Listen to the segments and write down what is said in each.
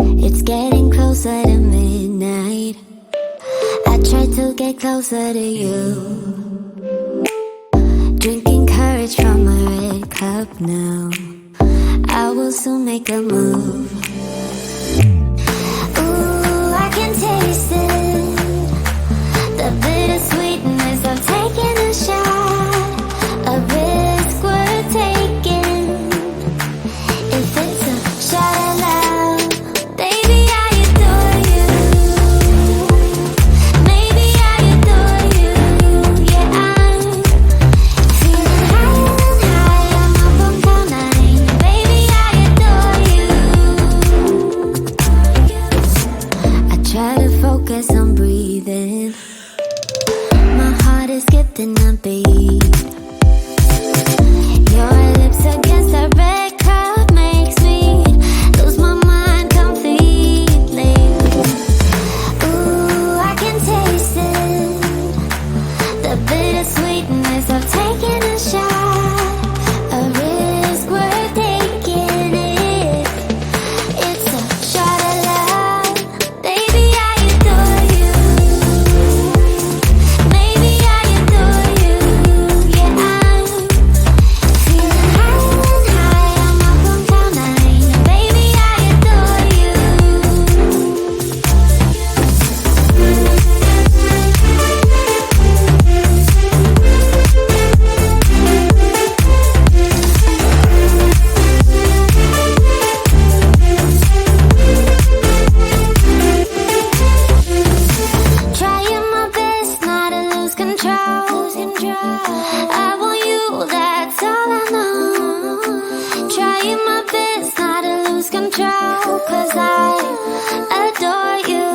It's getting closer to midnight. I try to get closer to you. Drinking courage from my red cup now. I will soon make a move. Ooh, I can taste it. The bittersweetness of taking a shot. A risk worth taking. If it's a shot at love, baby, I adore you. Maybe I adore you. Yeah, I'm feeling higher and higher. I'm up on cloud nine. Baby, I adore you. I try to focus on breathing. My heart is skipping a beat. Your lips against a red cup makes me lose my mind completely. Ooh, I can taste it. The bittersweetness of taking a shot. A risk worth taking it. It's a shot at love. Baby, I adore you. Maybe I adore you. Yeah, I'm feeling higher and higher. I'm up on cloud nine. Baby, I adore you. Trying my best not to lose control. I want you, that's all I know. Trying my best not to lose control. 'Cause I adore you,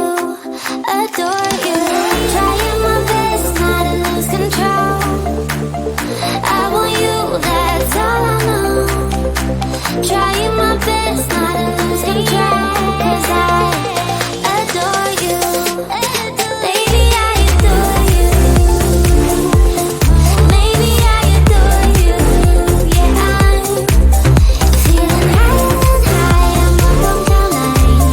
adore you. Trying my best not to lose control. I want you, that's all I know. Trying my best not to lose control. 'Cause I adore you. Baby, I adore you. Maybe I adore you. Yeah, I'm feeling higher and higher. I'm up on cloud nine.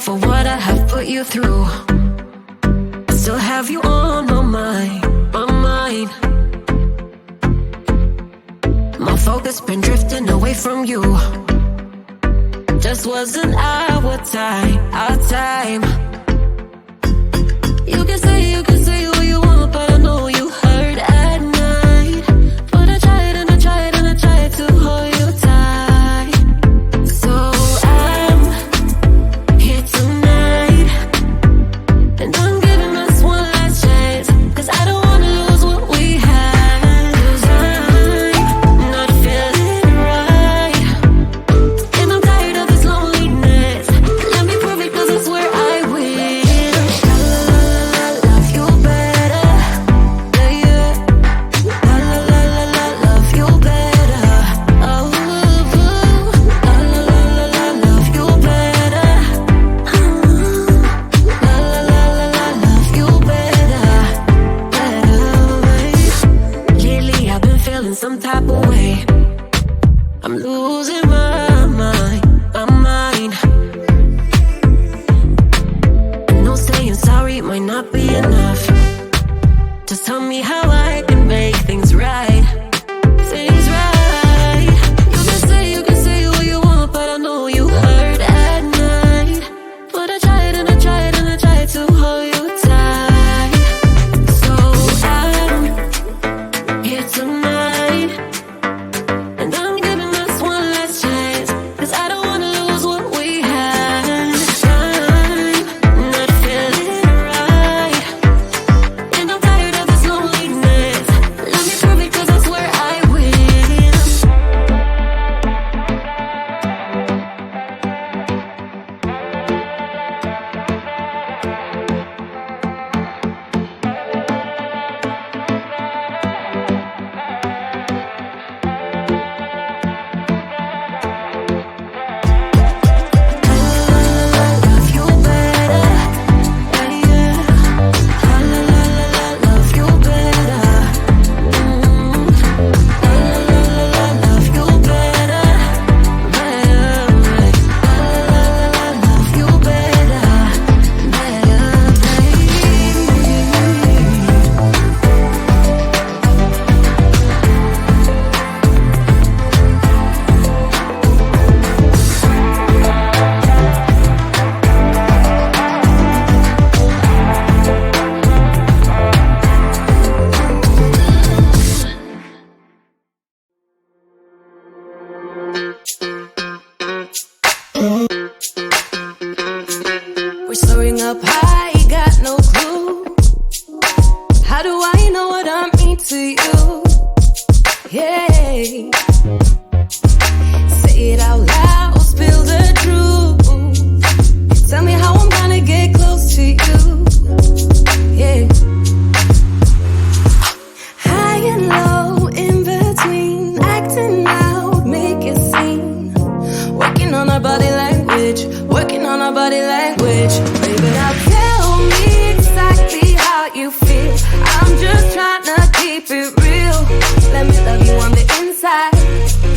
for what I have put you through. I still have you on my mind, my mind. My focus been drifting away from you. Just wasn't our time, our time. You can say what you want, but I know you hurt at night. But I tried and I tried and I tried to hold you tight. So I'm here tonight, and I'm giving us one last chance, 'cause I don't wanna lose what we had. 'Cause I'm not feeling right, and I'm tired of this loneliness. Let me prove it, 'cause I swear I will. Love you better, yeah, yeah. Love you better, oh, love you better, love you better, Lately I've been feeling some type of way. I'm losing my mind, my mind. No saying sorry might not be enough. Just tell me how I can make things right, things right. You can say what you want, but I know you hurt at night. But I tried and I tried and I tried to hold you tight. So I'm here tonight, and I'm giving us one last chance, 'cause I don't wanna lose what we had. I'm not feeling right, and I'm tired of this loneliness. Let me prove it, 'cause I swear I will. Love you better, yeah, yeah. Love you better, love you better, love you better, We're soaring up high, got no clue. How do I know what I mean to you? Yeah. Say it out loud, spill the truth. Tell me how I'm gonna get close to you. Yeah. High and low, in between, acting out, make a scene. Working on our body language, working on our body language. Baby, now tell me exactly how you feel. I'm just trying to keep it real. Let me love you on the inside,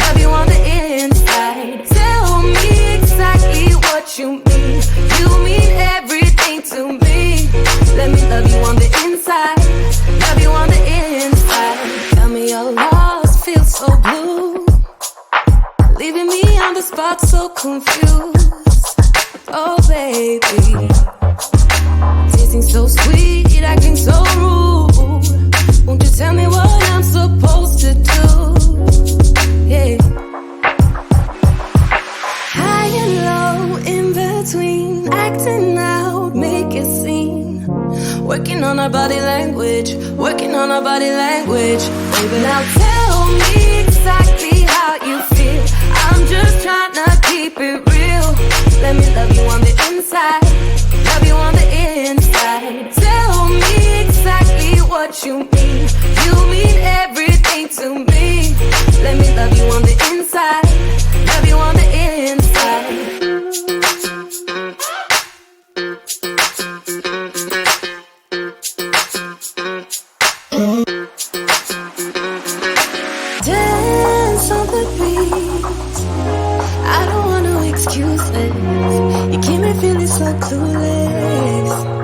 love you on the inside. Tell me exactly what you mean. You mean everything to me. Let me love you on the inside, love you on the inside. Tell me you're lost, feel so blue, leaving me on the spot so confused. Oh baby, tasting so sweet, acting so rude. Won't you tell me what I'm supposed to do? Yeah. High and low, in between, acting out, make a scene. Working on our body language, working on our body language. Baby, now tell me exactly how you feel. I'm just trying to keep it real. Let me love you on the inside, love you on the inside. Tell me exactly what you mean. You mean everything to me. Let me love you on the inside, love you on the inside. Dance on the beat. I don't want to excuseless. You keep me feeling so clueless.